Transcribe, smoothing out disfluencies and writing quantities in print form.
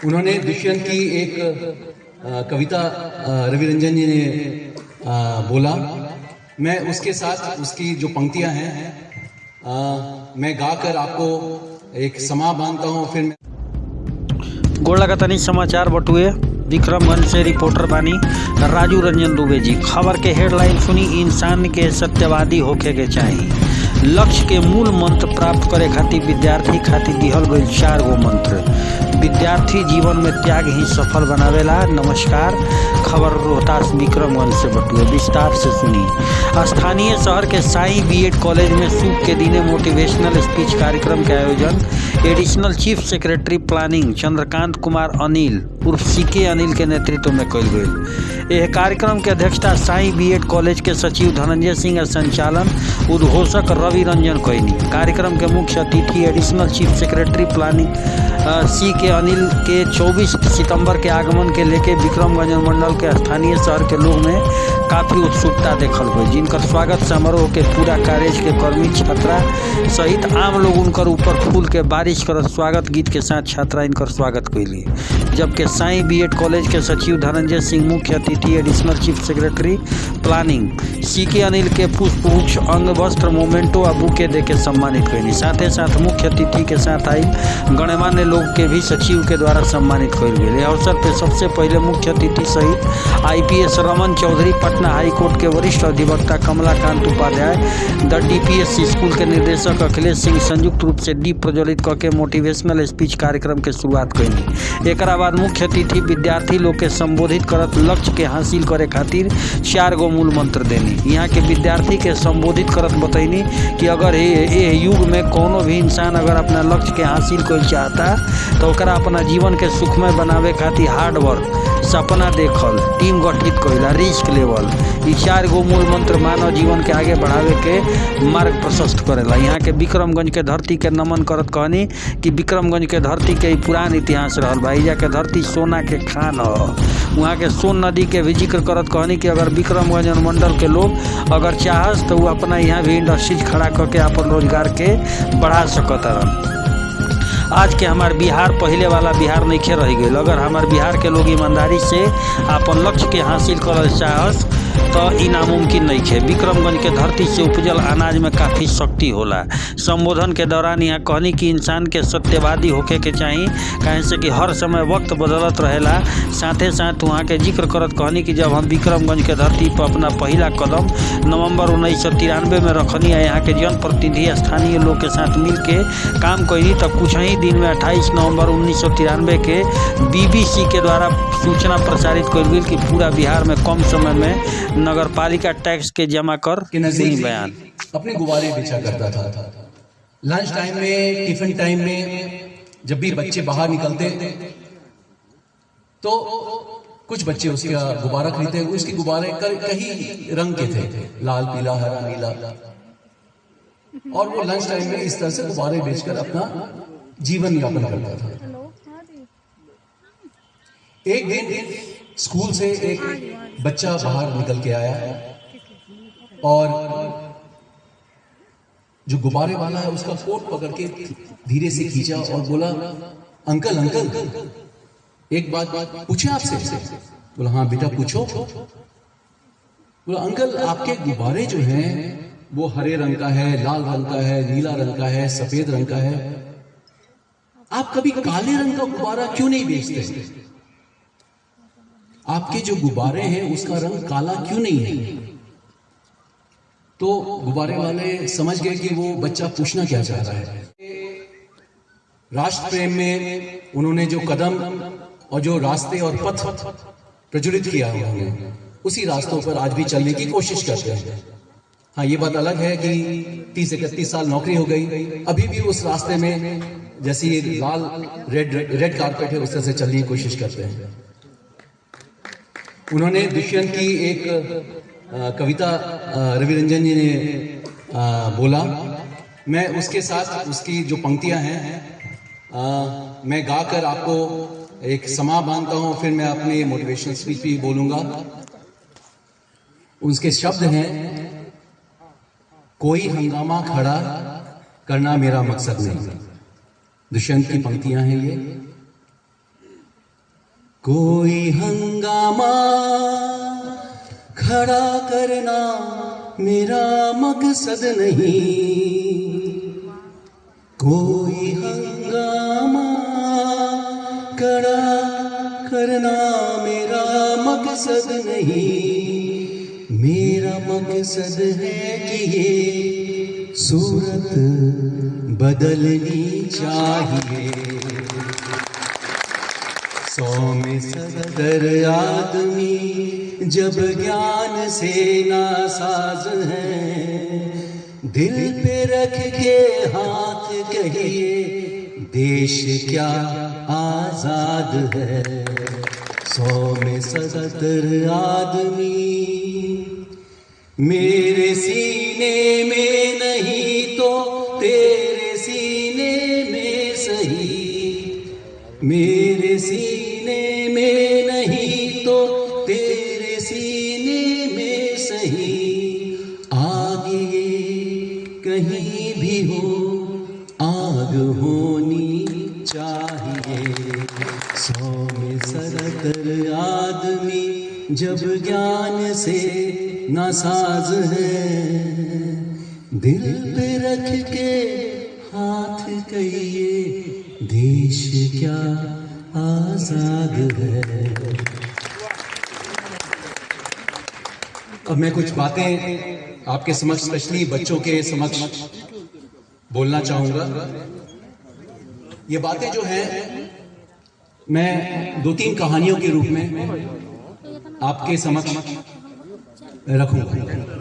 उन्होंने दुष्यंत की एक कविता रवि रंजन जी ने बोला। मैं उसके साथ उसकी जो पंक्तियां हैं मैं गाकर आपको एक समा बांधता हूँ। फिर मैं गोलागतनी समाचार बटुए विक्रमगंज से रिपोर्टर बानी राजू रंजन दुबे जी। खबर के हेडलाइन सुनी, इंसान के सत्यवादी होखे के चाहिए। लक्ष्य के मूल मंत्र प्राप्त करे खातिर विद्यार्थी खातिर दिहल गईल 4 गो मंत्र। विद्यार्थी जीवन में त्याग ही सफल बनावेला। नमस्कार, खबर रोहतास विक्रमगंज से बटुए, विस्तार से सुनी। स्थानीय शहर के साई बीएड कॉलेज में सूख के दिने मोटिवेशनल स्पीच कार्यक्रम के आयोजन additional chief secretary planning Chandrakant Kumar Anil उर्फ सीके अनिल के नेतृत्व में कल गई। यह कार्यक्रम के अध्यक्षता साई बीएड कॉलेज के सचिव धनंजय सिंह और संचालन उद्घोषक रवि रंजन कैनी। कार्यक्रम के मुख्य अतिथि additional chief secretary planning CK Anil के 24 सितंबर के आगमन के लेके विक्रमगंज मंडल के स्थानीय शहर के लोग में काफ़ी उत्सुकता देखल गई, जिनकर स्वागत समारोह के पूरा कॉलेज के कर्मी छात्रा सहित आम लोग उनकर ऊपर फूल के बारिश कर स्वागत गीत के साथ छात्रा इनकर स्वागत कैली। जबकि साई बीएड कॉलेज के सचिव धनंजय सिंह मुख्य अतिथि additional chief secretary planning CK Anil के पुष्पगुच्छ अंग वस्त्र मोमेंटो आ बुके दे के सम्मानित कैली। साथ ही साथ मुख्य अतिथि के साथ आई गणमान्य लोग के भी सचिव के द्वारा सम्मानित कल गए। अवसर पर सबसे पहले मुख्य अतिथि सहित IPS Raman Chaudhary, Patna high court के वरिष्ठ अधिवक्ता Kamlakant Upadhyay, the DPS school के निर्देशक अखिलेश सिंह संयुक्त रूप से दीप प्रज्वलित करके मोटिवेशनल स्पीच कार्यक्रम के शुरुआत कैली। एक बाद मुख्य अतिथि विद्यार्थी लोग के संबोधित करत लक्ष्य के हासिल करे खातिर 4 गो मूल मंत्र देनी। यहाँ के विद्यार्थी के संबोधित करत बतैनी कि अगर ये युग में कोनो भी इंसान अगर अपना लक्ष्य के हासिल कर चाहता तो ओकरा अपना जीवन के सुखमय बनावे खातिर हार्ड वर्क, सपना देखल, टीम गठित कइला, रिस्क लेवल, ये 4 गो मूल मंत्र मानव जीवन के आगे बढ़ावे के मार्ग प्रशस्त करेला। यहाँ के विक्रमगंज के धरती के नमन करत कहनी कि विक्रमगंज के धरती के पुरान इतिहास रहल बा। एजा के धरती सोना के खान ह। वहाँ के सोन नदी के भी जिक्र करत कहनी कि अगर विक्रमगंज अनुमंडल के लोग अगर चाहस तो वो अपना यहाँ भी इंडस्ट्रीज खड़ा करके अपन रोजगार के बढ़ा सकत रहन। आज के हमार बिहार पहले वाला बिहार नहीं रह गई। अगर हमार बिहार के लोग ईमानदारी से अपन लक्ष्य के हासिल कर चाहस तो ई नामुमकिन नहीं है। विक्रमगंज के धरती से उपजल अनाज में काफ़ी शक्ति होला। संबोधन के दौरान यहाँ कहनी कि इंसान के सत्यवादी होके के चाहिए, कहें से कि हर समय वक्त बदलत रहेला। साथ ही साथ वहाँ के जिक्र करत कहनी कि जब हम विक्रमगंज के धरती पर अपना पहला कदम नवंबर 1993 में रखनी है, यहाँ के जनप्रतिनिधि स्थानीय लोग के साथ मिल के काम कैनी, तब कुछ ही दिन में 28 नवंबर 1993 के BBC के द्वारा सूचना प्रसारित कर गई कि पूरा बिहार में कम समय में नगर पालिका टैक्स के जमा कर बयान अपने गुब्बारे बेचा करता था। लंच टाइम में, टिफिन टाइम में जब भी बच्चे बाहर निकलते तो कुछ बच्चे उसका गुब्बारा खरीदते। उसके गुब्बारे कई रंग के थे, लाल, पीला, हरा, नीला, और वो लंच टाइम में इस तरह से गुब्बारे बेचकर अपना जीवन यापन करता था। एक दिन स्कूल से एक बच्चा बाहर निकल के आया और जो गुब्बारे वाला है उसका कोट पकड़ के धीरे से खींचा और बोला, अंकल अंकल एक बात पूछे आपसे? बोला, हाँ बेटा पूछो। बोला, अंकल आपके गुब्बारे जो हैं वो हरे रंग का है, लाल रंग का है, नीला रंग का है, सफेद रंग का है, आप कभी काले रंग का गुब्बारा क्यों नहीं बेचते? आपके जो गुब्बारे हैं उसका रंग काला क्यों नहीं है? तो गुब्बारे वाले समझ गए कि वो बच्चा पूछना क्या चाह रहा है। राष्ट्र प्रेम में उन्होंने जो कदम और जो रास्ते और पथ प्रज्वलित किया उन्होंने, उसी रास्तों पर आज भी चलने की कोशिश करते हैं। हाँ, ये बात अलग है कि 30-31 साल नौकरी हो गई, अभी भी उस रास्ते में जैसी लाल रेड कारपेट है उस तरह से चलने की कोशिश करते हैं। उन्होंने दुष्यंत की एक कविता रवि रंजन जी ने बोला। मैं उसके साथ उसकी जो पंक्तियां हैं मैं गाकर आपको एक समा बांधता हूं, फिर मैं अपनी मोटिवेशनल स्पीच भी बोलूंगा। उसके शब्द हैं, कोई हंगामा खड़ा करना मेरा मकसद नहीं। दुष्यंत की पंक्तियां हैं ये। कोई हंगामा खड़ा करना मेरा मकसद नहीं, कोई हंगामा खड़ा करना मेरा मकसद नहीं। मेरा मकसद है कि ये सूरत बदलनी चाहिए। 100 में 70 आदमी जब ज्ञान से नासाज हैं, दिल पे रख के हाथ कहिए देश क्या आजाद है। 100 में 70 आदमी मेरे सीने में नहीं तो तेरे सीने में सही, मेरे सीने में नहीं तो तेरे सीने में सही। आगे कहीं भी हो आग होनी चाहिए। 100 में 70 आदमी जब ज्ञान से नासाज है, दिल पे रख के हाथ कहिए देश क्या आजाद है। अब मैं कुछ बातें आपके समक्ष, स्पेशली बच्चों के समक्ष बोलना चाहूंगा। ये बातें जो हैं मैं 2-3 कहानियों के रूप में आपके समक्ष रखूंगा।